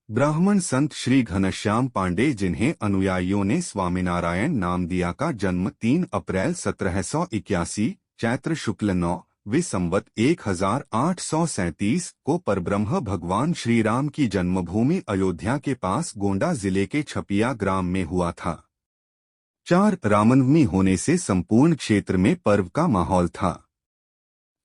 ब्राह्मण संत श्री घनश्याम पांडे, जिन्हें अनुयायियों ने स्वामीनारायण नाम दिया, का जन्म 3 अप्रैल 1781 चैत्र शुक्ल 9 संवत 1837 को परब्रह्म भगवान श्री राम की जन्मभूमि अयोध्या के पास गोंडा जिले के छपिया ग्राम में हुआ था। 4 रामनवमी होने से संपूर्ण क्षेत्र में पर्व का माहौल था।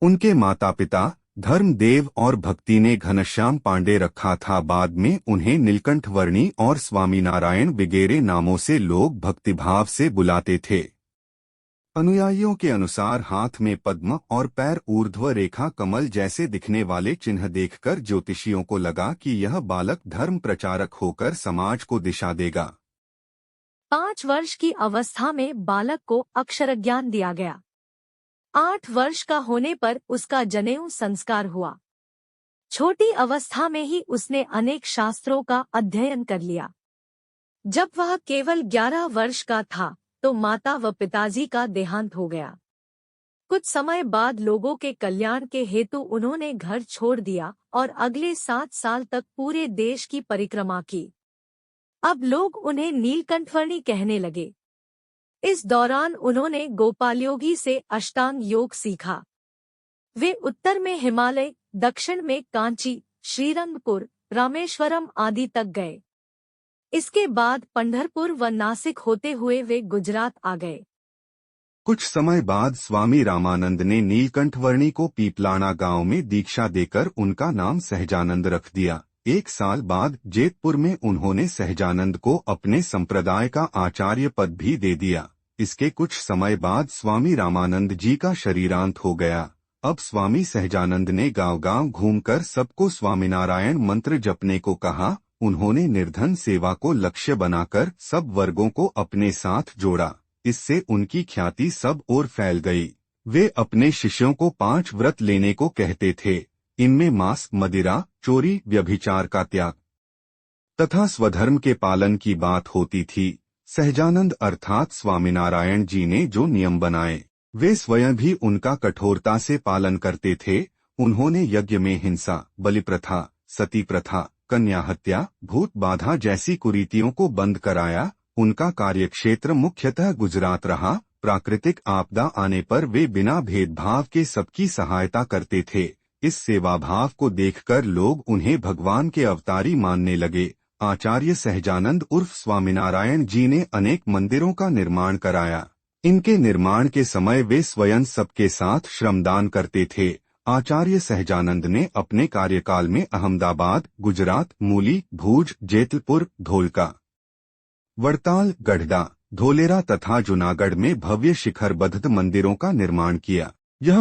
उनके माता पिता धर्मदेव और भक्ति ने घनश्याम पांडे रखा था। बाद में उन्हें नीलकंठ वर्णी और स्वामीनारायण वगैरह नामों से लोग भक्तिभाव से बुलाते थे। अनुयायियों के अनुसार हाथ में पद्म और पैर ऊर्ध्व रेखा कमल जैसे दिखने वाले चिन्ह देखकर ज्योतिषियों को लगा कि यह बालक धर्म प्रचारक होकर समाज को दिशा देगा। 5 वर्ष की अवस्था में बालक को अक्षर ज्ञान दिया गया। 8 वर्ष का होने पर उसका जनेऊ संस्कार हुआ। छोटी अवस्था में ही उसने अनेक शास्त्रों का अध्ययन कर लिया। जब वह केवल 11 वर्ष का था तो माता व पिताजी का देहांत हो गया। कुछ समय बाद लोगों के कल्याण के हेतु उन्होंने घर छोड़ दिया और अगले 7 साल तक पूरे देश की परिक्रमा की। अब लोग उन्हें नीलकंठवर्णी कहने लगे। इस दौरान उन्होंने गोपालयोगी से अष्टांग योग सीखा। वे उत्तर में हिमालय, दक्षिण में कांची, श्रीरंगपुर, रामेश्वरम आदि तक गए। इसके बाद पंढरपुर व नासिक होते हुए वे गुजरात आ गए। कुछ समय बाद स्वामी रामानंद ने नीलकंठवर्णी को पीपलाना गांव में दीक्षा देकर उनका नाम सहजानंद रख दिया। 1 साल बाद जेतपुर में उन्होंने सहजानंद को अपने संप्रदाय का आचार्य पद भी दे दिया। इसके कुछ समय बाद स्वामी रामानंद जी का शरीरांत हो गया। अब स्वामी सहजानंद ने गांव-गांव घूमकर सबको स्वामीनारायण मंत्र जपने को कहा। उन्होंने निर्धन सेवा को लक्ष्य बनाकर सब वर्गों को अपने साथ जोड़ा। इससे उनकी ख्याति सब ओर फैल गई। वे अपने शिष्यों को 5 व्रत लेने को कहते थे। इनमें मांस, मदिरा, चोरी, व्यभिचार का त्याग तथा स्वधर्म के पालन की बात होती थी। सहजानंद अर्थात स्वामीनारायण जी ने जो नियम बनाए वे स्वयं भी उनका कठोरता से पालन करते थे। उन्होंने यज्ञ में हिंसा, बलि प्रथा, सती प्रथा, कन्या हत्या, भूत बाधा जैसी कुरीतियों को बंद कराया। उनका कार्यक्षेत्र मुख्यतः गुजरात रहा। प्राकृतिक आपदा आने पर वे बिना भेदभाव के सबकी सहायता करते थे। इस सेवाभाव को देखकर लोग उन्हें भगवान के अवतारी मानने लगे। आचार्य सहजानंद उर्फ स्वामीनारायण जी ने अनेक मंदिरों का निर्माण कराया। इनके निर्माण के समय वे स्वयं सबके साथ श्रमदान करते थे। आचार्य सहजानंद ने अपने कार्यकाल में अहमदाबाद, गुजरात, मूली, भूज, जेतपुर, धोलका, वड़ताल, गढ़डा, धोलेरा तथा जूनागढ़ में भव्य शिखरबद्ध मंदिरों का निर्माण किया। यह